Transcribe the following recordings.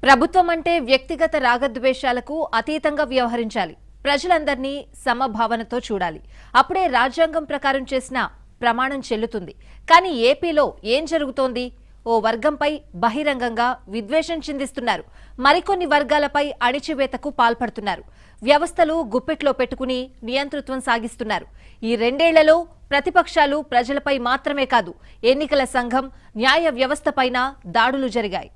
ప్రభుత్వం అంటే వ్యక్తిగత రాగద్వేషాలకు అతీతంగా వ్యవహరించాలి. ప్రజలందర్నీ సమభావనతో చూడాలి. అప్పుడే రాజ్యాంగం ప్రకారం చేసిన ప్రమాణం చెల్లుతుంది. కానీ ఏపీలో ఏం జరుగుతోంది? ఓ వర్గంపై బహిరంగంగా విద్వేషం చిందిస్తున్నారు. మరికొన్ని వర్గాలపై అణిచివేతకు పాల్పడుతున్నారు. వ్యవస్థలు గుప్పెట్లో పెట్టుకుని నియంతృత్వం సాగిస్తున్నారు. ఈ 2 ఏళ్లలో ప్రతిపక్షాలు ప్రజలపై మాత్రమే కాదు, ఎన్నికల సంఘం, న్యాయ వ్యవస్థపైన దాడులు జరిగాయి.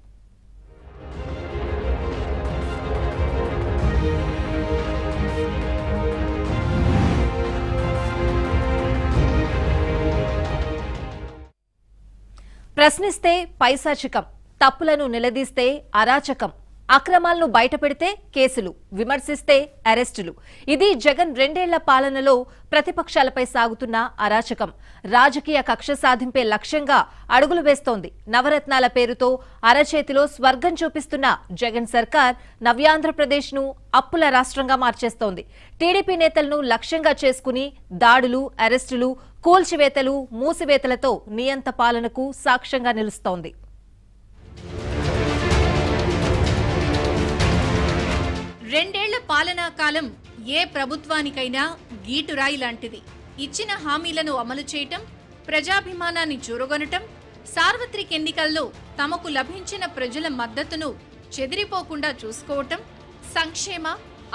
ప్రశ్నిస్తే పైశాచికం, తప్పులను నిలదీస్తే అరాచకం, అక్రమాలను బయటపెడితే కేసులు, విమర్శిస్తే అరెస్టులు. ఇది జగన్ 2 ఏళ్ల పాలనలో ప్రతిపక్షాలపై సాగుతున్న అరాచకం. రాజకీయ కక్ష సాధింపే లక్ష్యంగా అడుగులు వేస్తోంది. నవరత్నాల పేరుతో అరచేతిలో స్వర్గం చూపిస్తున్న జగన్ సర్కార్ నవ్యాంధ్రప్రదేశ్ ను అప్పుల రాష్ట్రంగా మార్చేస్తోంది. టీడీపీ నేతలను లక్ష్యంగా చేసుకుని దాడులు, అరెస్టులు, కూల్చివేతలు, మూసివేతలతో నియంత పాలనకు సాక్ష్యంగా నిలుస్తోంది. రెండేళ్ల పాలనా కాలం ఏ ప్రభుత్వానికైనా గీటురాయి లాంటిది. ఇచ్చిన హామీలను అమలు చేయటం, ప్రజాభిమానాన్ని చూరగొనటం, సార్వత్రిక ఎన్నికల్లో తమకు లభించిన ప్రజల మద్దతును చెదిరిపోకుండా చూసుకోవటం, సంక్షేమ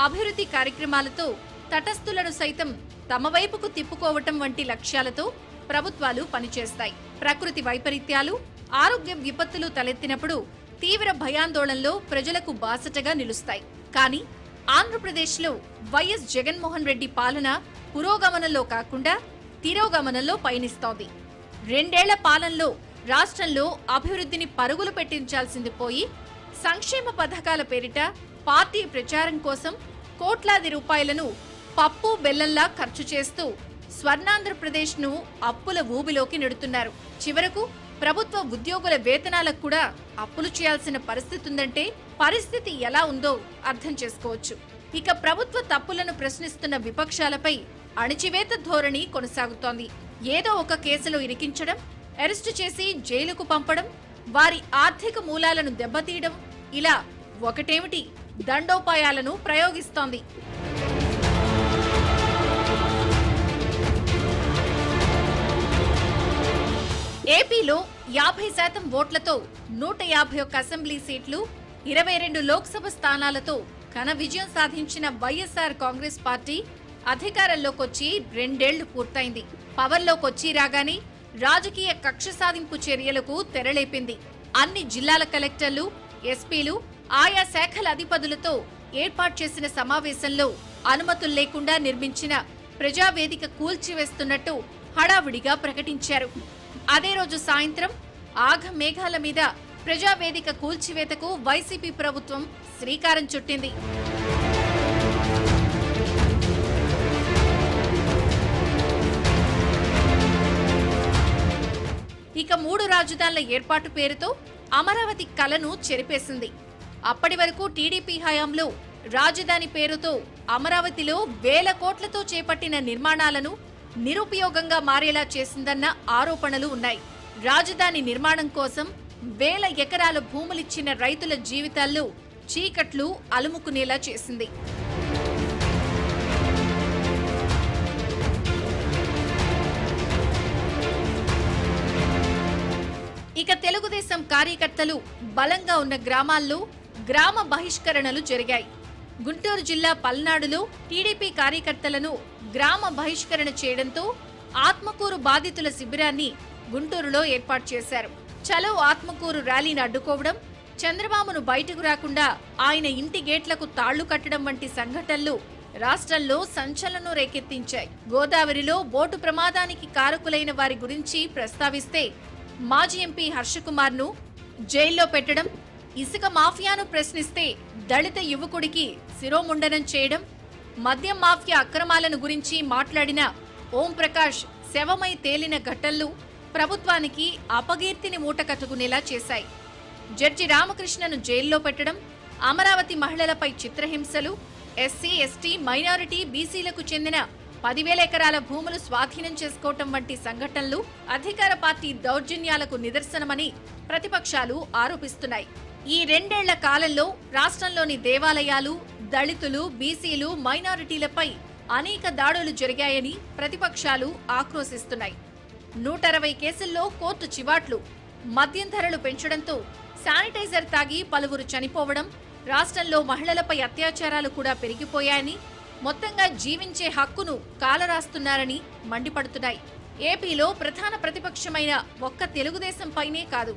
అభివృద్ధి కార్యక్రమాలతో తటస్థులను సైతం తమ వైపుకు తిప్పుకోవటం వంటి లక్ష్యాలతో ప్రభుత్వాలు పనిచేస్తాయి. ప్రకృతి వైపరీత్యాలు, ఆరోగ్య విపత్తులు తలెత్తినప్పుడు తీవ్ర భయాందోళనలో ప్రజలకు బాసటగా నిలుస్తాయి. కానీ ఆంధ్రప్రదేశ్లో వైఎస్ జగన్మోహన్ రెడ్డి పాలన పురోగమనంలో కాకుండా తిరోగమనంలో పయనిస్తోంది. 2 ఏళ్ల పాలనలో రాష్ట్రంలో అభివృద్ధిని పరుగులు పెట్టించాల్సింది పోయి, సంక్షేమ పథకాల పేరిట పార్టీ ప్రచారం కోసం కోట్లాది రూపాయలను పప్పు బెల్లంలా ఖర్చు చేస్తూ స్వర్ణాంధ్రప్రదేశ్ ను అప్పుల ఊబిలోకి నెడుతున్నారు. చివరకు ప్రభుత్వ ఉద్యోగుల వేతనాలకు కూడా అప్పులు చేయాల్సిన పరిస్థితి ఉందంటే పరిస్థితి ఎలా ఉందో అర్థం చేసుకోవచ్చు. ఇక ప్రభుత్వ తప్పులను ప్రశ్నిస్తున్న విపక్షాలపై అణిచివేత ధోరణి కొనసాగుతోంది. ఏదో ఒక కేసులో ఇరికించడం, అరెస్టు చేసి జైలుకు పంపడం, వారి ఆర్థిక మూలాలను దెబ్బతీయడం, ఇలా ఒకటేమిటి దండోపాయాలను ప్రయోగిస్తోంది. ఏపీలో 50% ఓట్లతో 151 అసెంబ్లీ సీట్లు, 22 లోక్సభ స్థానాలతో ఘన విజయం సాధించిన వైఎస్ఆర్ కాంగ్రెస్ పార్టీ అధికారంలోకొచ్చి 2 ఏళ్లు పూర్తయింది. పవర్లోకొచ్చి రాగానే రాజకీయ కక్ష సాధింపు చర్యలకు తెరలేపింది. అన్ని జిల్లాల కలెక్టర్లు, ఎస్పీలు, ఆయా శాఖల అధిపతులతో ఏర్పాటు చేసిన సమావేశంలో అనుమతులు లేకుండా నిర్మించిన ప్రజావేదిక కూల్చివేస్తున్నట్టు హడావుడిగా ప్రకటించారు. అదే రోజు సాయంత్రం ఆఘ మేఘాల మీద ప్రజావేదిక కూల్చివేతకు వైసీపీ ప్రభుత్వం శ్రీకారం చుట్టింది. ఇక 3 రాజధానుల ఏర్పాటు పేరుతో అమరావతి కలను చెరిపేసింది. అప్పటి వరకు టీడీపీ హయాంలో రాజధాని పేరుతో అమరావతిలో వేల కోట్లతో చేపట్టిన నిర్మాణాలను నిరుపయోగంగా మారేలా చేసిందన్న ఆరోపణలు ఉన్నాయి. రాజధాని నిర్మాణం కోసం వేల ఎకరాల భూములిచ్చిన రైతుల జీవితాల్లో చీకట్లు అలుముకునేలా చేసింది. ఇక తెలుగుదేశం కార్యకర్తలు బలంగా ఉన్న గ్రామాల్లో గ్రామ బహిష్కరణలు జరిగాయి. గుంటూరు జిల్లా పల్నాడులో టీడీపీ కార్యకర్తలను గ్రామ బహిష్కరణ చేయడంతో ఆత్మకూరు బాధితుల శిబిరాన్ని గుంటూరులో ఏర్పాటు చేశారు. చలో ఆత్మకూరు ర్యాలీని అడ్డుకోవడం, చంద్రబాబును బయటకు రాకుండా ఆయన ఇంటి గేట్లకు తాళ్లు కట్టడం వంటి సంఘటనలు రాష్ట్రంలో సంచలనం రేకెత్తించాయి. గోదావరిలో బోటు ప్రమాదానికి కారకులైన వారి గురించి ప్రస్తావిస్తే మాజీ ఎంపీ హర్షకుమార్ ను జైల్లో పెట్టడం, ఇసుక మాఫియాను ప్రశ్నిస్తే దళిత యువకుడికి శిరోముండనం చేయడం, మద్యం మాఫియా అక్రమాలను గురించి మాట్లాడిన ఓం ప్రకాష్ శవమై తేలిన ఘటనలు ప్రభుత్వానికి అపకీర్తిని మూటకట్టుకునేలా చేశాయి. జడ్జి రామకృష్ణను జైల్లో పెట్టడం, అమరావతి మహిళలపై చిత్రహింసలు, ఎస్సీ, ఎస్టీ, మైనారిటీ, బీసీలకు చెందిన 10,000 ఎకరాల భూములు స్వాధీనం చేసుకోవటం వంటి సంఘటనలు అధికార పార్టీ దౌర్జన్యాలకు నిదర్శనమని ప్రతిపక్షాలు ఆరోపిస్తున్నాయి. ఈ 2 ఏళ్ల కాలంలో రాష్ట్రంలోని దేవాలయాలు, దళితులు, బీసీలు, మైనారిటీలపై అనేక దాడులు జరిగాయని ప్రతిపక్షాలు ఆక్రోశిస్తున్నాయి. 160 కేసుల్లో కోర్టు చివాట్లు, మద్యం ధరలు పెంచడంతో శానిటైజర్ తాగి పలువురు చనిపోవడం, రాష్ట్రంలో మహిళలపై అత్యాచారాలు కూడా పెరిగిపోయాయని, మొత్తంగా జీవించే హక్కును కాలరాస్తున్నారని మండిపడుతున్నాయి. ఏపీలో ప్రధాన ప్రతిపక్షమైన ఒక్క తెలుగుదేశం పైనే కాదు,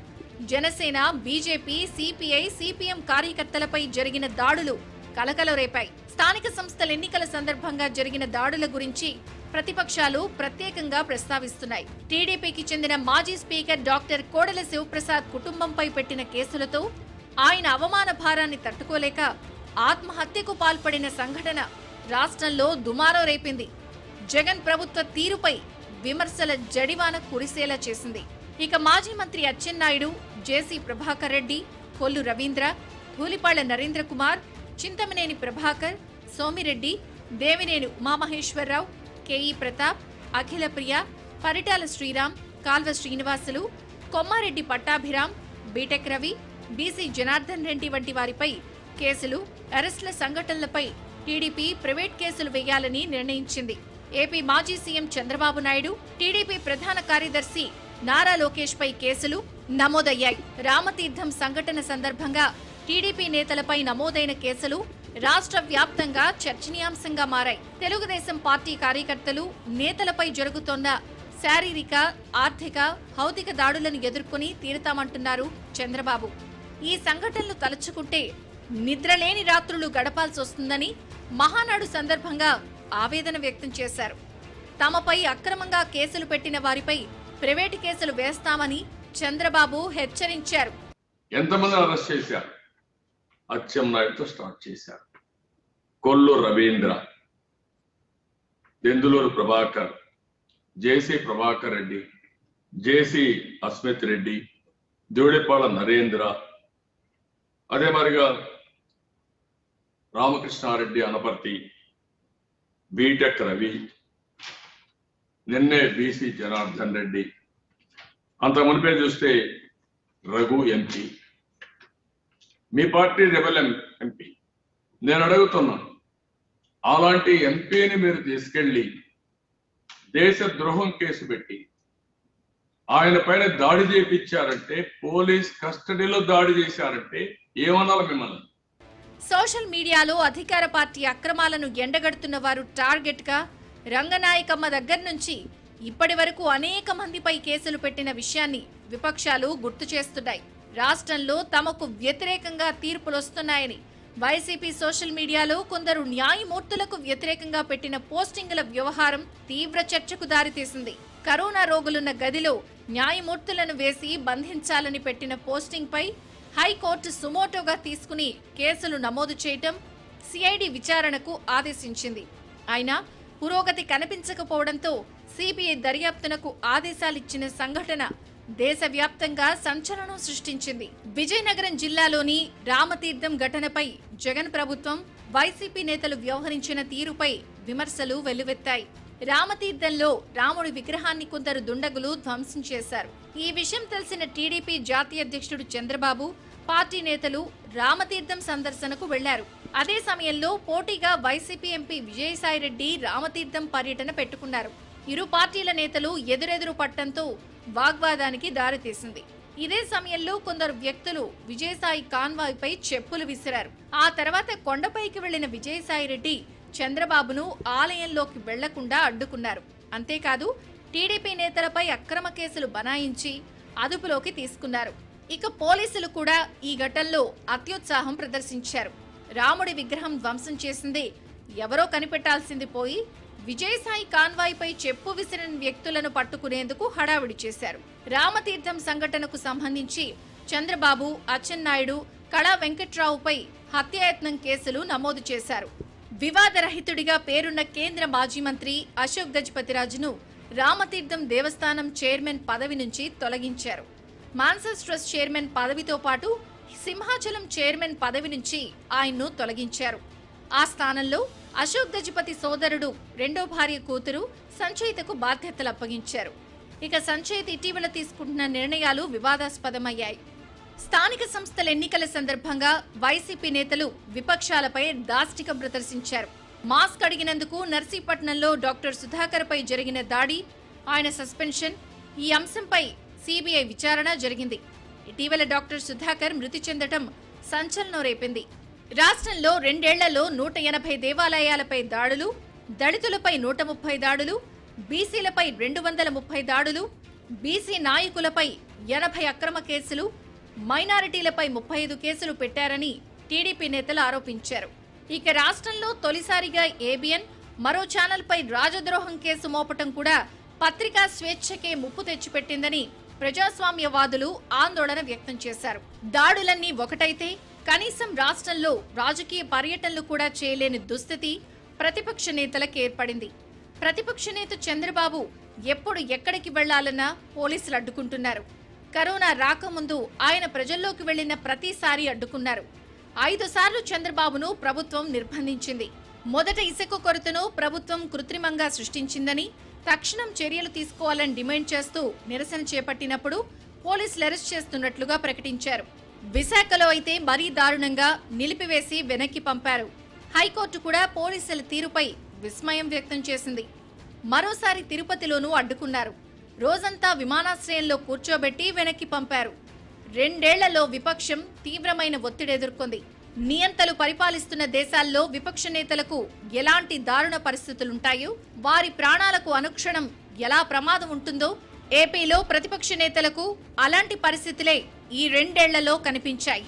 జనసేన, బీజేపీ, సిపిఐ, సిపిఎం కార్యకర్తలపై జరిగిన దాడులు కలకలం రేపాయి. స్థానిక సంస్థల ఎన్నికల సందర్భంగా జరిగిన దాడుల గురించి ప్రతిపక్షాలు ప్రత్యేకంగా ప్రస్తావిస్తున్నాయి. టీడీపీకి చెందిన మాజీ స్పీకర్ డాక్టర్ కోడెల శివప్రసాద్ కుటుంబంపై పెట్టిన కేసులతో ఆయన అవమాన భారాన్ని తట్టుకోలేక ఆత్మహత్యకు పాల్పడిన సంఘటన రాష్ట్రంలో దుమారం రేపింది. జగన్ ప్రభుత్వ తీరుపై విమర్శల జడివాన కురిసేలా చేసింది. ఇక మాజీ మంత్రి అచ్చెన్నాయుడు, జేసీ Prabhakar Reddy, Kollu Ravindra, Dhulipalla Narendra Kumar, Chintamaneni Prabhakar, Somireddy, Devineni Umamaheswararao, K E Pratap, Akhilapriya, Paritala Sriram, Kalva Srinivasulu, Kommareddy Pattabhiram, BTech Ravi, BC Janardhan Reddy వంటి వారిపై కేసులు, అరెస్టుల సంఘటనలపై టీడీపీ ప్రైవేట్ కేసులు వేయాలని నిర్ణయించింది. ఏపీ మాజీ సీఎం చంద్రబాబు నాయుడు, టీడీపీ ప్రధాన కార్యదర్శి నారా లోకేష్ పై కేసులు నమోదయ్యాయి. రామతీర్థం సంఘటన సందర్భంగా టీడీపీ నేతలపై నమోదైన కేసులు రాష్ట్ర వ్యాప్తంగా చర్చనీయాంశంగా మారాయి. తెలుగుదేశం పార్టీ కార్యకర్తలు, నేతలపై జరుగుతోన్న శారీరక, ఆర్థిక, భౌతిక దాడులను ఎదుర్కొని తీరుతామంటున్నారు చంద్రబాబు. ఈ సంఘటనలు తలుచుకుంటే నిద్రలేని రాత్రులు గడపాల్సి వస్తుందని మహానాడు సందర్భంగా ఆవేదన వ్యక్తం చేశారు. తమపై అక్రమంగా కేసులు పెట్టిన వారిపై ప్రైవేటు కేసులు వేస్తామని చంద్రబాబు హెచ్చరించారు. ఎంతమంది అరెస్ట్ చేశారు? అచ్చెన్నాయుడుతో స్టార్ట్ చేశారు. కొల్లు రవీంద్ర, దెందులూరు ప్రభాకర్, జేసీ ప్రభాకర్ రెడ్డి, జేసీ అస్మిత్ రెడ్డి, ధూళిపాళ్ల నరేంద్ర, అదే మరిగా రామకృష్ణారెడ్డి అనపర్తి, బీటెక్ రవి, నిన్నే బీసీ జనార్దన్ రెడ్డి, అంత మునిపే చూస్తే రఘు ఎంపీ, మీ పార్టీ రెబల్ ఎంపీ. నేను అడుగుతున్నాను, అలాంటి ఎంపీని మీరు తీసుకెళ్లి దేశ ద్రోహం కేసు పెట్టి ఆయన పైన దాడి చేయించారంటే, పోలీస్ కస్టడీలో దాడి చేశారంటే ఏమనాలి మిమ్మల్ని? సోషల్ మీడియాలో అధికార పార్టీ అక్రమాలను ఎండగడుతున్న వారు టార్గెట్ గా రంగనాయకమ్మ దగ్గర నుంచి ఇప్పటి వరకు అనేక మందిపై కేసులు పెట్టిన విషయాన్ని విపక్షాలు గుర్తు చేస్తున్నాయి. రాష్ట్రంలో తమకు వ్యతిరేకంగా తీర్పులొస్తున్నాయని వైసీపీ సోషల్ మీడియాలో కొందరు న్యాయమూర్తులకు వ్యతిరేకంగా పెట్టిన పోస్టింగుల వ్యవహారం తీవ్ర చర్చకు దారితీసింది. కరోనా రోగులున్న గదిలో న్యాయమూర్తులను వేసి బంధించాలని పెట్టిన పోస్టింగ్ పై హైకోర్టు సుమోటోగా తీసుకుని కేసులు నమోదు చేయటం, సిఐడి విచారణకు ఆదేశించింది. అయినా పురోగతి కనిపించకపోవడంతో సిబిఐ దర్యాప్తునకు ఆదేశాలిచ్చిన సంఘటన దేశవ్యాప్తంగా సంచలనం సృష్టించింది. విజయనగరం జిల్లాలోని రామతీర్థం ఘటనపై జగన్ ప్రభుత్వం, వైసీపీ నేతలు వ్యవహరించిన తీరుపై విమర్శలు వెల్లువెత్తాయి. రామతీర్థంలో రాముడి విగ్రహాన్ని కొందరు దుండగులు ధ్వంసం చేశారు. ఈ విషయం తెలిసిన టీడీపీ జాతీయ అధ్యక్షుడు చంద్రబాబు, పార్టీ నేతలు రామతీర్థం సందర్శనకు వెళ్లారు. అదే సమయంలో పోటీగా వైసీపీ ఎంపీ విజయసాయిరెడ్డి రామతీర్థం పర్యటన పెట్టుకున్నారు. ఇరు పార్టీల నేతలు ఎదురెదురు పట్టంతో వాగ్వాదానికి దారితీసింది. ఇదే సమయంలో కొందరు వ్యక్తులు విజయసాయి కాన్వాయ్పై చెప్పులు విసిరారు. ఆ తర్వాత కొండపైకి వెళ్లిన విజయసాయిరెడ్డి చంద్రబాబును ఆలయంలోకి వెళ్లకుండా అడ్డుకున్నారు. అంతేకాదు టీడీపీ నేతలపై అక్రమ కేసులు బనాయించి అదుపులోకి తీసుకున్నారు. ఇక పోలీసులు కూడా ఈ ఘటనలో అత్యుత్సాహం ప్రదర్శించారు. రాముడి విగ్రహం ధ్వంసం చేసిందే ఎవరో కనిపెట్టాల్సింది పోయి విజయసాయి కాన్వాయ్పై చెప్పు విసిరిన వ్యక్తులను పట్టుకునేందుకు హడావిడి చేశారు. రామతీర్థం సంఘటనకు సంబంధించి చంద్రబాబు, అచ్చెన్నాయుడు, కళా వెంకట్రావుపై హత్యాయత్నం కేసులు నమోదు చేశారు. వివాదరహితుడిగా పేరున్న కేంద్ర మాజీ మంత్రి అశోక్ గజపతిరాజును రామతీర్థం దేవస్థానం చైర్మన్ పదవి నుంచి తొలగించారు. మాన్సస్ ట్రస్ట్ చైర్మన్ పదవితో పాటు సింహాచలం చైర్మన్ పదవి నుంచి ఆయన్ను తొలగించారు. ఆ స్థానంలో అశోక్ గజపతి సోదరుడు, రెండో భార్య కూతురు సంచయితకు బాధ్యతలు అప్పగించారు. ఇక సంచయిత ఇటీవల తీసుకుంటున్న నిర్ణయాలు వివాదాస్పదమయ్యాయి. స్థానిక సంస్థల ఎన్నికల సందర్భంగా వైసీపీ నేతలు విపక్షాలపై దాష్టికం ప్రదర్శించారు. మాస్క్ అడిగినందుకు నర్సీపట్నంలో డాక్టర్ సుధాకర్ పై జరిగిన దాడి, ఆయన సస్పెన్షన్, ఈ అంశంపై సిబిఐ విచారణ జరిగింది. ఇటీవల డాక్టర్ సుధాకర్ మృతి చెందటం సంచలనం రేపింది. రాష్ట్రంలో 2 ఏళ్లలో 180 దేవాలయాలపై దాడులు, దళితులపై 130 దాడులు, బీసీలపై 230 దాడులు, బీసీ నాయకులపై 80 అక్రమ కేసులు, మైనారిటీలపై 35 కేసులు పెట్టారని టీడీపీ నేతలు ఆరోపించారు. ఇక రాష్ట్రంలో తొలిసారిగా ఏబిఎన్ మరో ఛానల్పై రాజద్రోహం కేసు మోపటం కూడా పత్రికా స్వేచ్ఛకే ముప్పు తెచ్చిపెట్టిందని ప్రజాస్వామ్యవాదులు ఆందోళన వ్యక్తం చేశారు. దాడులన్నీ ఒకటైతే కనీసం రాష్ట్రంలో రాజకీయ పర్యటనలు కూడా చేయలేని దుస్థితి ప్రతిపక్ష నేతలకు ఏర్పడింది. ప్రతిపక్ష నేత చంద్రబాబు ఎప్పుడు ఎక్కడికి వెళ్లాలన్నా పోలీసులు అడ్డుకుంటున్నారు. కరోనా రాకముందు ఆయన ప్రజల్లోకి వెళ్లిన ప్రతిసారి అడ్డుకున్నారు. 5 సార్లు చంద్రబాబును ప్రభుత్వం నిర్బంధించింది. మొదట ఇసుక కొరతను ప్రభుత్వం కృత్రిమంగా సృష్టించిందని, తక్షణం చర్యలు తీసుకోవాలని డిమాండ్ చేస్తూ నిరసన చేపట్టినప్పుడు పోలీసులు అరెస్ట్ చేస్తున్నట్లుగా ప్రకటించారు. విశాఖలో అయితే మరీ దారుణంగా నిలిపివేసి వెనక్కి పంపారు. హైకోర్టు కూడా పోలీసుల తీరుపై విస్మయం వ్యక్తం చేసింది. మరోసారి తిరుపతిలోనూ అడ్డుకున్నారు. రోజంతా విమానాశ్రయంలో కూర్చోబెట్టి వెనక్కి పంపారు. 2 ఏళ్లలో విపక్షం తీవ్రమైన ఒత్తిడి ఎదుర్కొంది. నియంతలు పరిపాలిస్తున్న దేశాల్లో విపక్ష నేతలకు ఎలాంటి దారుణ పరిస్థితులుంటాయో, వారి ప్రాణాలకు అనుక్షణం ఎలా ప్రమాదం ఉంటుందో ఏపీలో ప్రతిపక్ష నేతలకు అలాంటి పరిస్థితులే ఈ 2 ఏళ్లలో కనిపించాయి.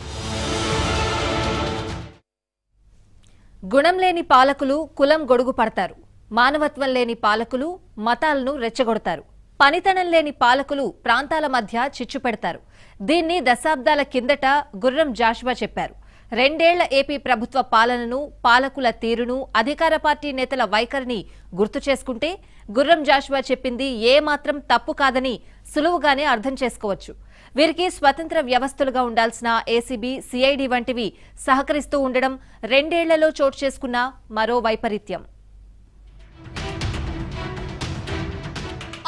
గుణం లేని పాలకులు కులం గొడుగు పడతారు. మానవత్వం లేని పాలకులు మతాలను రెచ్చగొడతారు. పనితనం లేని పాలకులు ప్రాంతాల మధ్య చిచ్చు పెడతారు. దీన్ని దశాబ్దాల కిందట గుర్రం జాషువా చెప్పారు. 2 ఏళ్ల ఏపీ ప్రభుత్వ పాలనను, పాలకుల తీరును, అధికార పార్టీ నేతల వైఖరిని గుర్తు చేసుకుంటే గుర్రం జాషువా చెప్పింది ఏమాత్రం తప్పు కాదని సులువుగానే అర్థం చేసుకోవచ్చు. వీరికి స్వతంత్ర వ్యవస్థలుగా ఉండాల్సిన ఏసీబీ, సిఐడి వంటివి సహకరిస్తూ ఉండడం 2 ఏళ్లలో చోటు చేసుకున్న మరో వైపరీత్యం.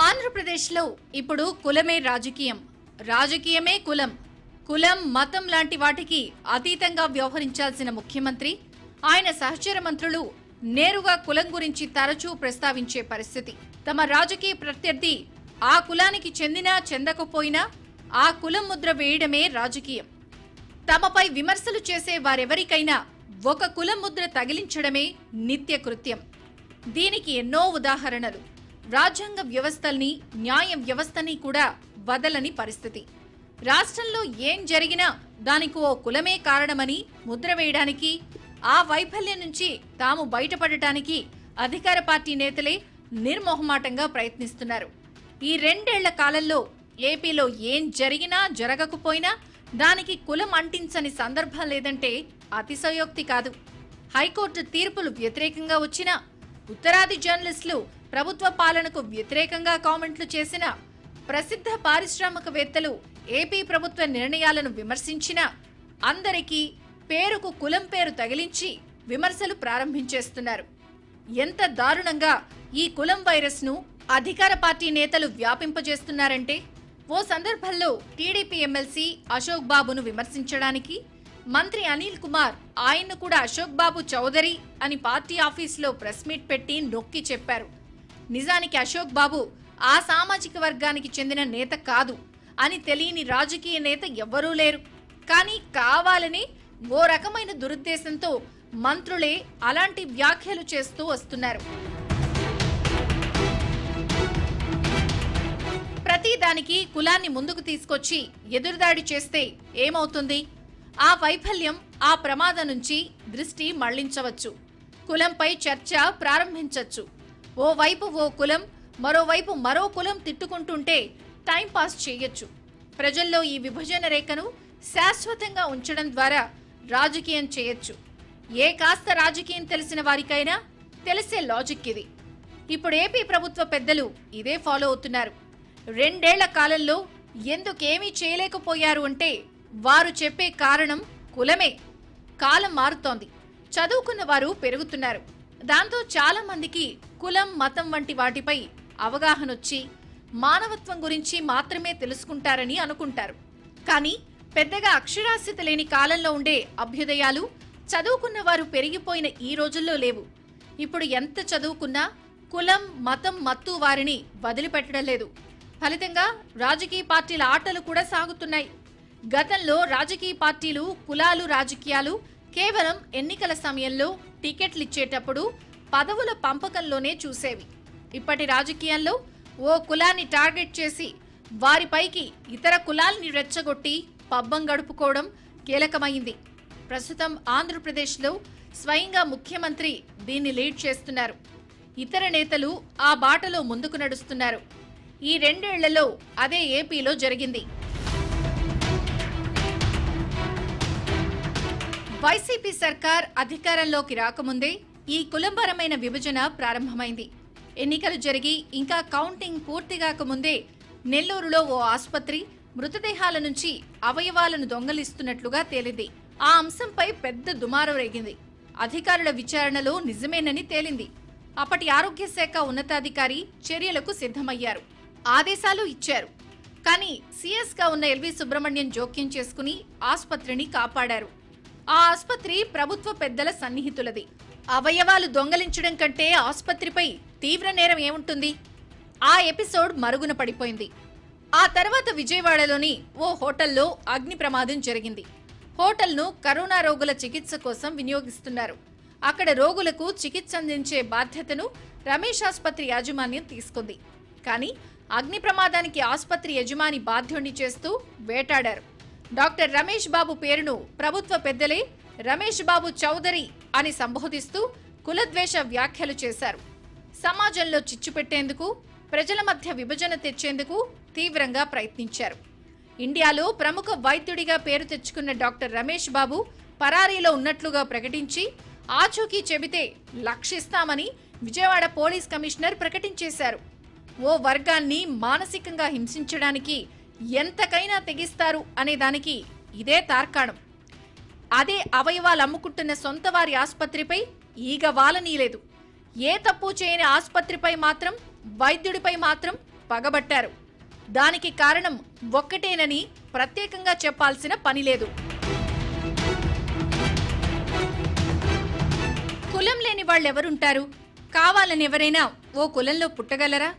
ఆంధ్రప్రదేశ్లో ఇప్పుడు కులమే రాజకీయం, రాజకీయమే కులం, కులం మతం లాంటి వాటికి అతీతంగా వ్యవహరించాల్సిన ముఖ్యమంత్రి, ఆయన సహచర మంత్రులు నేరుగా కులం గురించి తరచూ ప్రస్తావించే పరిస్థితి. తమ రాజకీయ ప్రత్యర్థి ఆ కులానికి చెందినా చెందకపోయినా ఆ కులం ముద్ర వేయడమే రాజకీయం. తమపై విమర్శలు చేసే వారెవరికైనా ఒక కులం ముద్ర తగిలించడమే నిత్య కృత్యం. దీనికి ఎన్నో ఉదాహరణలు. రాజ్యాంగ వ్యవస్థల్ని, న్యాయ వ్యవస్థని కూడా వదలని పరిస్థితి. రాష్ట్రంలో ఏం జరిగినా దానికి ఓ కులమే కారణమని ముద్ర వేయడానికి, ఆ వైఫల్యం నుంచి తాము బయటపడటానికి అధికార పార్టీ నేతలే నిర్మోహమాటంగా ప్రయత్నిస్తున్నారు. ఈ 2 ఏళ్ల కాలంలో ఏపీలో ఏం జరిగినా జరగకపోయినా దానికి కులం అంటించని సందర్భం లేదంటే అతిశయోక్తి కాదు. హైకోర్టు తీర్పులు వ్యతిరేకంగా వచ్చినా, ఉత్తరాది జర్నలిస్టులు ప్రభుత్వ పాలనకు వ్యతిరేకంగా కామెంట్లు చేసినా, ప్రసిద్ధ పారిశ్రామికవేత్తలు ఏపీ ప్రభుత్వ నిర్ణయాలను విమర్శించినా అందరికీ పేరుకు కులం పేరు తగిలించి విమర్శలు ప్రారంభించేస్తున్నారు. ఎంత దారుణంగా ఈ కులం వైరస్ ను అధికార పార్టీ నేతలు వ్యాపింపజేస్తున్నారంటే, ఓ సందర్భంలో టీడీపీ ఎమ్మెల్సీ అశోక్ బాబును విమర్శించడానికి మంత్రి అనిల్ కుమార్ ఆయన్ను కూడా అశోక్ బాబు చౌదరి అని పార్టీ ఆఫీసులో ప్రెస్ మీట్ పెట్టి నొక్కి చెప్పారు. నిజానికి అశోక్ బాబు ఆ సామాజిక వర్గానికి చెందిన నేత కాదు అని తెలియని రాజకీయ నేత ఎవ్వరూ లేరు. కానీ కావాలని ఓ రకమైన దురుద్దేశంతో మంత్రులే అలాంటి వ్యాఖ్యలు చేస్తూ వస్తున్నారు. ప్రతిదానికి కులాన్ని ముందుకు తీసుకొచ్చి ఎదురుదాడి చేస్తే ఏమవుతుంది? ఆ వైఫల్యం, ఆ ప్రమాదం నుంచి దృష్టి మళ్లించవచ్చు. కులంపై చర్చ ప్రారంభించవచ్చు. ఓవైపు ఓ కులం, మరోవైపు మరో కులం తిట్టుకుంటుంటే టైంపాస్ చేయొచ్చు. ప్రజల్లో ఈ విభజన రేఖను శాశ్వతంగా ఉంచడం ద్వారా రాజకీయం చేయొచ్చు. ఏ కాస్త రాజకీయం తెలిసిన వారికైనా తెలిసే లాజిక్ ఇది. ఇప్పుడు ఏపీ ప్రభుత్వ పెద్దలు ఇదే ఫాలో అవుతున్నారు. 2 ఏళ్ల కాలంలో ఎందుకేమీ చేయలేకపోయారు అంటే వారు చెప్పే కారణం కులమే. కాలం మారుతోంది, చదువుకున్న వారు పెరుగుతున్నారు. దాంతో చాలా మందికి కులం, మతం వంటి వాటిపై అవగాహన వచ్చి మానవత్వం గురించి మాత్రమే తెలుసుకుంటారని అనుకుంటారు. కానీ పెద్దగా అక్షరాస్యత లేని కాలంలో ఉండే అభ్యుదయాలు చదువుకున్న వారు పెరిగిపోయిన ఈ రోజుల్లో లేవు. ఇప్పుడు ఎంత చదువుకున్నా కులం, మతం, మత్తు వారిని వదిలిపెట్టడం లేదు. ఫలితంగా రాజకీయ పార్టీల ఆటలు కూడా సాగుతున్నాయి. గతంలో రాజకీయ పార్టీలు కులాలు రాజకీయాలు కేవలం ఎన్నికల సమయంలో టికెట్లు ఇచ్చేటప్పుడు పదవుల పంపకంలోనే చూసేవి. ఇప్పటి రాజకీయాల్లో ఓ కులాన్ని టార్గెట్ చేసి వారిపైకి ఇతర కులాల్ని రెచ్చగొట్టి పబ్బం గడుపుకోవడం కీలకమైంది. ప్రస్తుతం ఆంధ్రప్రదేశ్లో స్వయంగా ముఖ్యమంత్రి దీన్ని లీడ్ చేస్తున్నారు. ఇతర నేతలు ఆ బాటలో ముందుకు నడుస్తున్నారు. ఈ 2 ఏళ్లలో అదే ఏపీలో జరిగింది. వైసీపీ సర్కార్ అధికారంలోకి రాకముందే ఈ కులంపరమైన విభజన ప్రారంభమైంది. ఎన్నికలు జరిగి ఇంకా కౌంటింగ్ పూర్తిగాకముందే నెల్లూరులో ఓ ఆసుపత్రి మృతదేహాల నుంచి అవయవాలను దొంగలిస్తున్నట్లుగా తేలింది. ఆ అంశంపై పెద్ద దుమారం రేగింది. అధికారుల విచారణలో నిజమేనని తేలింది. అప్పటి ఆరోగ్య శాఖ ఉన్నతాధికారి చర్యలకు సిద్ధమయ్యారు, ఆదేశాలు ఇచ్చారు. కానీ సీఎస్గా ఉన్న ఎల్వి సుబ్రహ్మణ్యం జోక్యం చేసుకుని ఆసుపత్రిని కాపాడారు. ఆ ఆసుపత్రి ప్రభుత్వ పెద్దల సన్నిహితులది. అవయవాలు దొంగలించడం కంటే ఆసుపత్రిపై తీవ్ర నేరం ఏముంటుంది? ఆ ఎపిసోడ్ మరుగున పడిపోయింది. ఆ తర్వాత విజయవాడలోని ఓ హోటల్లో అగ్ని ప్రమాదం జరిగింది. హోటల్ను కరోనా రోగుల చికిత్స కోసం వినియోగిస్తున్నారు. అక్కడ రోగులకు చికిత్స అందించే బాధ్యతను రమేష్ ఆసుపత్రి యాజమాన్యం తీసుకుంది. కానీ అగ్ని ప్రమాదానికి ఆసుపత్రి యజమాని బాధ్యుణ్ణి చేస్తూ వేటాడారు. డాక్టర్ రమేష్ బాబు పేరును ప్రభుత్వ పెద్దలే రమేష్ బాబు చౌదరి అని సంబోధిస్తూ కులద్వేష వ్యాఖ్యలు చేశారు. సమాజంలో చిచ్చు పెట్టేందుకు, ప్రజల మధ్య విభజన తెచ్చేందుకు తీవ్రంగా ప్రయత్నించారు. ఇండియాలో ప్రముఖ వైద్యుడిగా పేరు తెచ్చుకున్న డాక్టర్ రమేష్ బాబు పరారీలో ఉన్నట్లుగా ప్రకటించి ఆచూకీ చెబితే లక్షిస్తామని విజయవాడ పోలీస్ కమిషనర్ ప్రకటించేశారు. ఓ వర్గాన్ని మానసికంగా హింసించడానికి ఎంతకైనా తెగిస్తారు అనే దానికి ఇదే తార్కాణం. అదే అవయవాలు అమ్ముకుంటున్న సొంత వారి ఆసుపత్రిపై ఈగ వాలనీయలేదు. ఏ తప్పు చేయని ఆసుపత్రిపై మాత్రం, వైద్యుడిపై మాత్రం పగబట్టారు. దానికి కారణం ఒక్కటేనని ప్రత్యేకంగా చెప్పాల్సిన పని లేదు. కులం లేని వాళ్ళెవరుంటారు? కావాలని ఎవరైనా ఓ కులంలో పుట్టగలరా?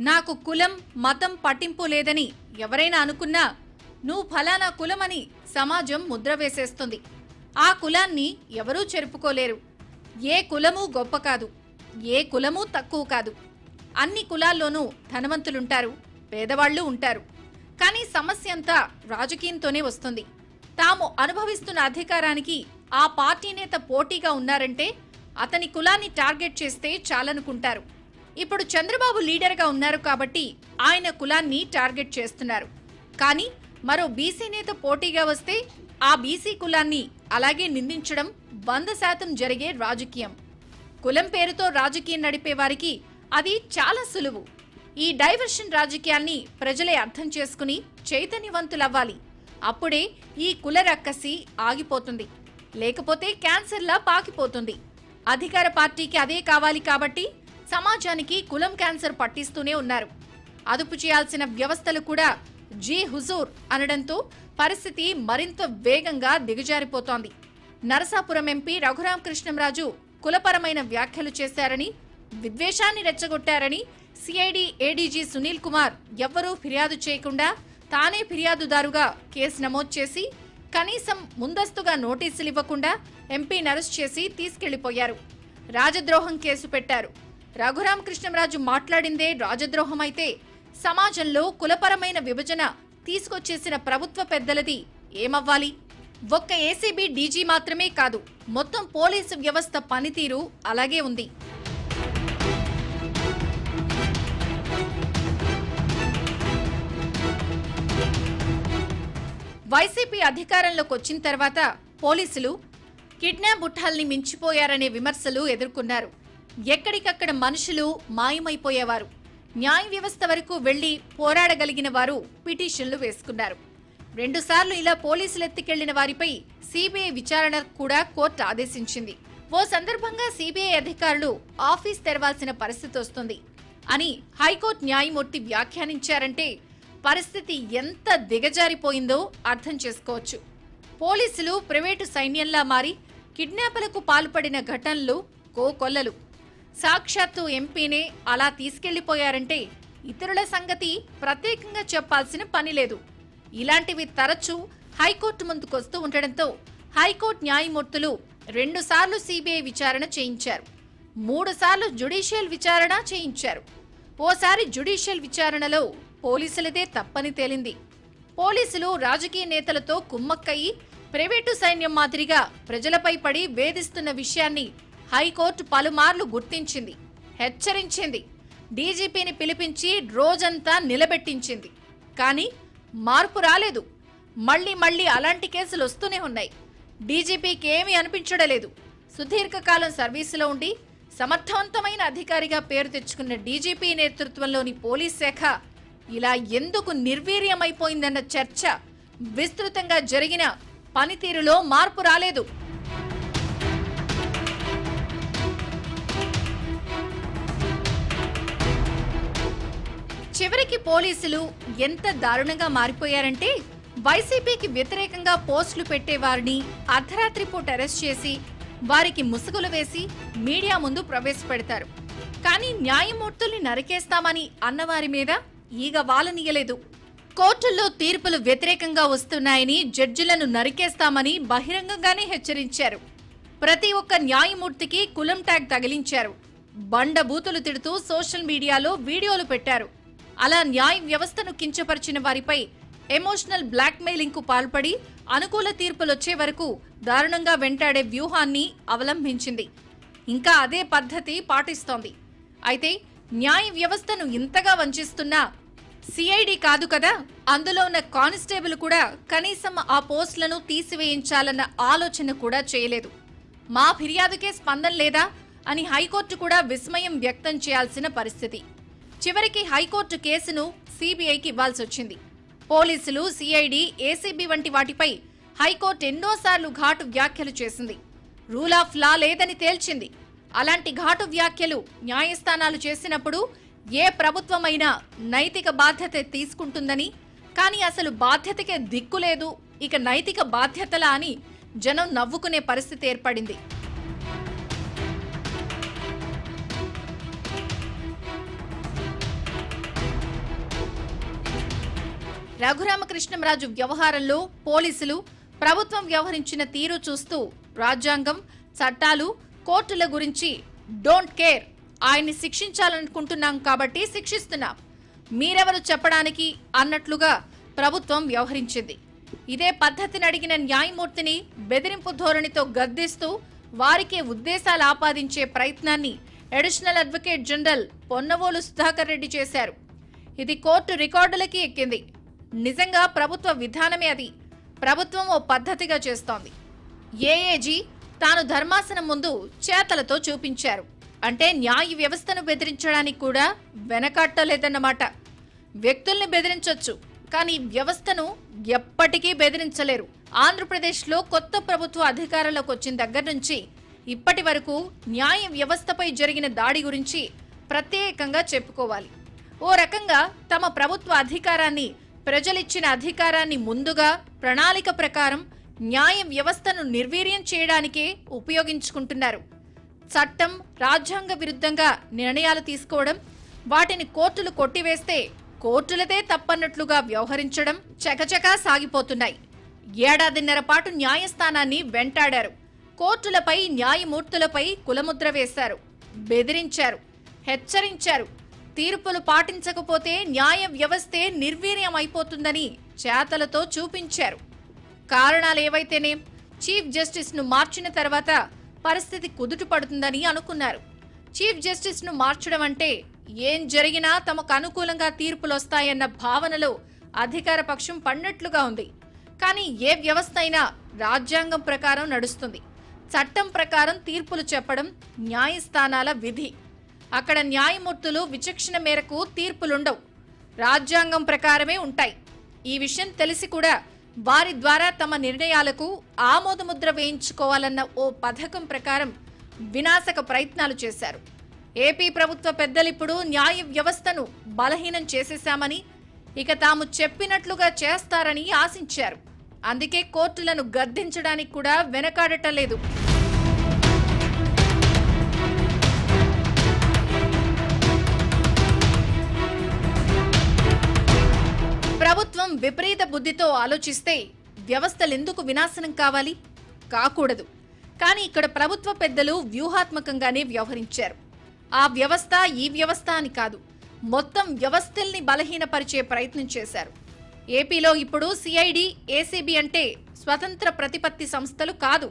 నాకు కులం, మతం పట్టింపు లేదని ఎవరైనా అనుకున్నా నువ్వు ఫలానా కులమని సమాజం ముద్ర వేసేస్తుంది. ఆ కులాన్ని ఎవరూ చెరుపుకోలేరు. ఏ కులమూ గొప్ప కాదు, ఏ కులమూ తక్కువ కాదు. అన్ని కులాల్లోనూ ధనవంతులుంటారు, పేదవాళ్లు ఉంటారు. కానీ సమస్య అంతా రాజకీయంతోనే వస్తుంది. తాము అనుభవిస్తున్న అధికారానికి ఆ పార్టీ నేత పోటీగా ఉన్నారంటే అతని కులాన్ని టార్గెట్ చేస్తే చాలనుకుంటారు. ఇప్పుడు చంద్రబాబు లీడర్గా ఉన్నారు కాబట్టి ఆయన కులాన్ని టార్గెట్ చేస్తున్నారు. కానీ మరో బీసీ నేత పోటీగా వస్తే ఆ బీసీ కులాన్ని అలాగే నిందించడం 100% జరిగే రాజకీయం. కులం పేరుతో రాజకీయం నడిపే వారికి అది చాలా సులువు. ఈ డైవర్షన్ రాజకీయాల్ని ప్రజలే అర్థం చేసుకుని చైతన్యవంతులవ్వాలి. అప్పుడే ఈ కుల రక్కసి ఆగిపోతుంది. లేకపోతే క్యాన్సర్లా పాకిపోతుంది. అధికార పార్టీకి అదే కావాలి కాబట్టి సమాజానికి కులం క్యాన్సర్ పట్టిస్తూనే ఉన్నారు. అదుపు చేయాల్సిన వ్యవస్థలు కూడా జీ హుజూర్ అనడంతో పరిస్థితి మరింత వేగంగా దిగజారిపోతోంది. నరసాపురం ఎంపీ రఘురామకృష్ణంరాజు కులపరమైన వ్యాఖ్యలు చేశారని, విద్వేషాన్ని రెచ్చగొట్టారని సిఐడి ఏడీజీ సునీల్ కుమార్ ఎవ్వరూ ఫిర్యాదు చేయకుండా తానే ఫిర్యాదుదారుగా కేసు నమోదు చేసి కనీసం ముందస్తుగా నోటీసులు ఇవ్వకుండా ఎంపీని అరెస్ట్ చేసి తీసుకెళ్లిపోయారు. రాజద్రోహం కేసు పెట్టారు. రఘురామకృష్ణంరాజు మాట్లాడిందే రాజద్రోహం అయితే సమాజంలో కులపరమైన విభజన తీసుకొచ్చేసిన ప్రభుత్వ పెద్దలది ఏమవ్వాలి? ఒక్క ఏసీబీ డీజీ మాత్రమే కాదు, మొత్తం పోలీసు వ్యవస్థ పనితీరు అలాగే ఉంది. వైసీపీ అధికారంలోకి వచ్చిన తర్వాత పోలీసులు కిడ్నాప్ బుట్టాల్ని మించిపోయారనే విమర్శలు ఎదుర్కొన్నారు. ఎక్కడికక్కడ మనుషులు మాయమైపోయేవారు. న్యాయ వ్యవస్థ వరకు వెళ్లి పోరాడగలిగిన వారు పిటిషన్లు వేసుకున్నారు. 2 సార్లు ఇలా పోలీసులు ఎత్తికెళ్లిన వారిపై సిబిఐ విచారణ కూడా కోర్టు ఆదేశించింది. ఓ సందర్భంగా సిబిఐ అధికారులు ఆఫీస్ తెరవాల్సిన పరిస్థితి వస్తుంది అని హైకోర్టు న్యాయమూర్తి వ్యాఖ్యానించారంటే పరిస్థితి ఎంత దిగజారిపోయిందో అర్థం చేసుకోవచ్చు. పోలీసులు ప్రైవేటు సైన్యంలా మారి కిడ్నాపులకు పాల్పడిన ఘటనలు కోకొల్లలు. సాక్షాత్తు ఎంపీనే అలా తీసుకెళ్లిపోయారంటే ఇతరుల సంగతి ప్రత్యేకంగా చెప్పాల్సిన పని లేదు. ఇలాంటివి తరచూ హైకోర్టు ముందుకొస్తూ ఉండడంతో హైకోర్టు న్యాయమూర్తులు 2 సార్లు సిబిఐ విచారణ చేయించారు, 3 సార్లు జ్యుడిషియల్ విచారణ చేయించారు. ఓసారి జ్యుడిషియల్ విచారణలో పోలీసులదే తప్పని తేలింది. పోలీసులు రాజకీయ నేతలతో కుమ్మక్కయి ప్రైవేటు సైన్యం మాదిరిగా ప్రజలపై పడి వేధిస్తున్న విషయాన్ని హైకోర్టు పలుమార్లు గుర్తించింది, హెచ్చరించింది. డీజీపీని పిలిపించి రోజంతా నిలబెట్టించింది. కానీ మార్పు రాలేదు. మళ్లీ అలాంటి కేసులు వస్తూనే ఉన్నాయి. డీజీపీకి ఏమీ అనిపించడలేదు. సుదీర్ఘకాలం సర్వీసులో ఉండి సమర్థవంతమైన అధికారిగా పేరు తెచ్చుకున్న డీజీపీ నేతృత్వంలోని పోలీస్ శాఖ ఇలా ఎందుకు నిర్వీర్యమైపోయిందన్న చర్చ విస్తృతంగా జరిగిన పనితీరులో మార్పు రాలేదు. చివరికి పోలీసులు ఎంత దారుణంగా మారిపోయారంటే వైసీపీకి వ్యతిరేకంగా పోస్టులు పెట్టేవారిని అర్ధరాత్రి పూట అరెస్ట్ చేసి వారికి ముసుగులు వేసి మీడియా ముందు ప్రవేశపెడతారు. కానీ న్యాయమూర్తుల్ని నరికేస్తామని అన్నవారి మీద ఈగ వాలనీయలేదు. కోర్టుల్లో తీర్పులు వ్యతిరేకంగా వస్తున్నాయని జడ్జిలను నరికేస్తామని బహిరంగంగానే హెచ్చరించారు. ప్రతి ఒక్క న్యాయమూర్తికి కులం ట్యాగ్ తగిలించారు. బండబూతులు తిడుతూ సోషల్ మీడియాలో వీడియోలు పెట్టారు. అలా న్యాయ వ్యవస్థను కించపరిచిన వారిపై ఎమోషనల్ బ్లాక్మెయిలింగ్ కు పాల్పడి అనుకూల తీర్పులొచ్చే వరకు దారుణంగా వెంటాడే వ్యూహాన్ని అవలంబించింది. ఇంకా అదే పద్ధతి పాటిస్తోంది. అయితే న్యాయ వ్యవస్థను ఇంతగా వంచిస్తున్నా సిఐడి కాదు కదా, అందులో ఉన్న కానిస్టేబుల్ కూడా కనీసం ఆ పోస్టులను తీసివేయించాలన్న ఆలోచన కూడా చేయలేదు. మా ఫిర్యాదుకే స్పందన లేదా అని హైకోర్టు కూడా విస్మయం వ్యక్తం చేయాల్సిన పరిస్థితి. చివరికి హైకోర్టు కేసును సిబిఐకి ఇవ్వాల్సి వచ్చింది. పోలీసులు, సిఐడి, ఏసీబీ వంటి వాటిపై హైకోర్టు ఎన్నోసార్లు ఘాటు వ్యాఖ్యలు చేసింది. రూల్ ఆఫ్ లా లేదని తేల్చింది. అలాంటి ఘాటు వ్యాఖ్యలు న్యాయస్థానాలు చేసినప్పుడు ఏ ప్రభుత్వమైనా నైతిక బాధ్యత తీసుకుంటుందని, కానీ అసలు బాధ్యతకే దిక్కులేదు, ఇక నైతిక బాధ్యతలా అని జనం నవ్వుకునే పరిస్థితి ఏర్పడింది. రఘురామకృష్ణంరాజు వ్యవహారంలో పోలీసులు, ప్రభుత్వం వ్యవహరించిన తీరు చూస్తూ రాజ్యాంగం, చట్టాలు, కోర్టుల గురించి డోంట్ కేర్, ఆయన్ని శిక్షించాలనుకుంటున్నాం కాబట్టి శిక్షిస్తున్నాం, మీరెవరు చెప్పడానికి అన్నట్లుగా ప్రభుత్వం వ్యవహరించింది. ఇదే పద్ధతిని అడిగిన న్యాయమూర్తిని బెదిరింపు ధోరణితో గద్దిస్తూ వారికే ఉద్దేశాలు ఆపాదించే ప్రయత్నాన్ని additional advocate general Ponnavolu Sudhakar Reddy చేశారు. ఇది కోర్టు రికార్డులకి ఎక్కింది. నిజంగా ప్రభుత్వ విధానమే అది. ప్రభుత్వం ఓ పద్ధతిగా చేస్తోంది. ఏఏజీ తాను ధర్మాసనం ముందు చేతలతో చూపించారు. అంటే న్యాయ వ్యవస్థను బెదిరించడానికి కూడా వెనకట్టలేదన్నమాట. వ్యక్తుల్ని బెదిరించొచ్చు, కానీ వ్యవస్థను ఎప్పటికీ బెదిరించలేరు. ఆంధ్రప్రదేశ్లో కొత్త ప్రభుత్వ అధికారంలోకి వచ్చిన దగ్గర నుంచి ఇప్పటి వరకు న్యాయ వ్యవస్థపై జరిగిన దాడి గురించి ప్రత్యేకంగా చెప్పుకోవాలి. ఓ రకంగా తమ ప్రభుత్వ అధికారాన్ని, ప్రజలిచ్చిన అధికారాన్ని ముందుగా ప్రణాళిక ప్రకారం న్యాయ వ్యవస్థను నిర్వీర్యం చేయడానికే ఉపయోగించుకుంటున్నారు. చట్టం, రాజ్యాంగ విరుద్ధంగా నిర్ణయాలు తీసుకోవడం, వాటిని కోర్టులు కొట్టివేస్తే కోర్టులదే తప్పన్నట్లుగా వ్యవహరించడం చకచకా సాగిపోతున్నాయి. ఏడాదిన్నర పాటు న్యాయస్థానాన్ని వెంటాడారు. కోర్టులపై, న్యాయమూర్తులపై కులముద్ర వేశారు, బెదిరించారు, హెచ్చరించారు. తీర్పులు పాటించకపోతే న్యాయ వ్యవస్థే నిర్వీర్యం అయిపోతుందని చేతలతో చూపించారు. కారణాలేవైతేనే చీఫ్ జస్టిస్ ను మార్చిన తర్వాత పరిస్థితి కుదుట పడుతుందని అనుకున్నారు. చీఫ్ జస్టిస్ ను మార్చడం అంటే ఏం జరిగినా తమకు అనుకూలంగా తీర్పులొస్తాయన్న భావనలో అధికార పక్షం పడినట్లుగా ఉంది. కానీ ఏ వ్యవస్థ అయినా రాజ్యాంగం ప్రకారం నడుస్తుంది. చట్టం ప్రకారం తీర్పులు చెప్పడం న్యాయస్థానాల విధి. అక్కడ న్యాయమూర్తులు విచక్షణ మేరకు తీర్పులుండవు, రాజ్యాంగం ప్రకారమే ఉంటాయి. ఈ విషయం తెలిసి కూడా వారి ద్వారా తమ నిర్ణయాలకు ఆమోదముద్ర వేయించుకోవాలన్న ఓ పథకం ప్రకారం వినాశక ప్రయత్నాలు చేశారు. ఏపీ ప్రభుత్వ పెద్దలిప్పుడు న్యాయ వ్యవస్థను బలహీనం చేసేశామని, ఇక తాము చెప్పినట్లుగా చేస్తారని ఆశించారు. అందుకే కోర్టులను గద్దించడానికి కూడా వెనకాడటలేదు. ప్రభుత్వం విపరీత బుద్ధితో ఆలోచిస్తే వ్యవస్థలెందుకు వినాశనం కావాలి? కాకూడదు. కానీ ఇక్కడ ప్రభుత్వ పెద్దలు వ్యూహాత్మకంగానే వ్యవహరించారు. ఆ వ్యవస్థ ఈ వ్యవస్థ అని కాదు, మొత్తం వ్యవస్థల్ని బలహీనపరిచే ప్రయత్నం చేశారు. ఏపీలో ఇప్పుడు సిఐడి, ఏసీబీ అంటే స్వతంత్ర ప్రతిపత్తి సంస్థలు కాదు,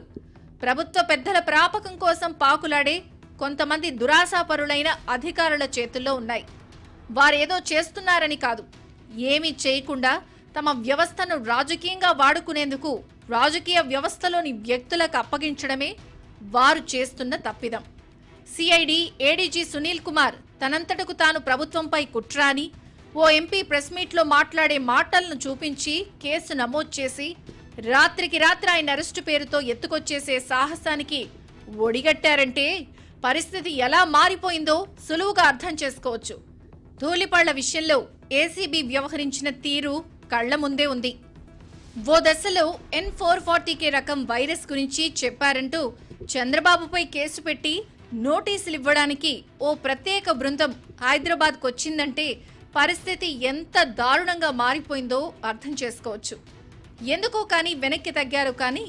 ప్రభుత్వ పెద్దల ప్రాపకం కోసం పాకులాడే కొంతమంది దురాశాపరులైన అధికారుల చేతుల్లో ఉన్నాయి. వారేదో చేస్తున్నారని కాదు, ఏమీ చేయకుండా తమ వ్యవస్థను రాజకీయంగా వాడుకునేందుకు రాజకీయ వ్యవస్థలోని వ్యక్తులకు అప్పగించడమే వారు చేస్తున్న తప్పిదం. సిఐడి ఏడీజీ సునీల్ కుమార్ తనంతటకు తాను ప్రభుత్వంపై కుట్ర అని ఓ ఎంపీ ప్రెస్ మీట్లో మాట్లాడే మాటలను చూపించి కేసు నమోదు చేసి రాత్రికి రాత్రి ఆయన అరెస్టు పేరుతో ఎత్తుకొచ్చేసే సాహసానికి ఒడిగట్టారంటే పరిస్థితి ఎలా మారిపోయిందో సులువుగా అర్థం చేసుకోవచ్చు. ధూళిపళ్ల విషయంలో ఏసీబీ వ్యవహరించిన తీరు కళ్ల ముందే ఉంది. ఓ దశలో N440K రకం వైరస్ గురించి చెప్పారంటూ చంద్రబాబుపై కేసు పెట్టి నోటీసులు ఇవ్వడానికి ఓ ప్రత్యేక బృందం హైదరాబాద్కు వచ్చిందంటే పరిస్థితి ఎంత దారుణంగా మారిపోయిందో అర్థం చేసుకోవచ్చు. ఎందుకో కానీ వెనక్కి తగ్గారు, కానీ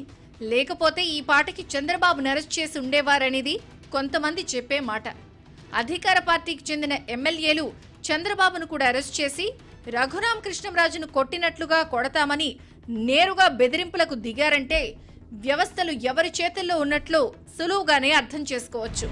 లేకపోతే ఈ పాటకి చంద్రబాబును అరెస్ట్ చేసి ఉండేవారనేది కొంతమంది చెప్పే మాట. అధికార పార్టీకి చెందిన ఎమ్మెల్యేలు చంద్రబాబును కూడా అరెస్ట్ చేసి రఘురామ కృష్ణంరాజును కొట్టినట్లుగా కొడతామని నేరుగా బెదిరింపులకు దిగారంటే వ్యవస్థలు ఎవరి చేతుల్లో ఉన్నట్లు సులువుగానే అర్థం చేసుకోవచ్చు.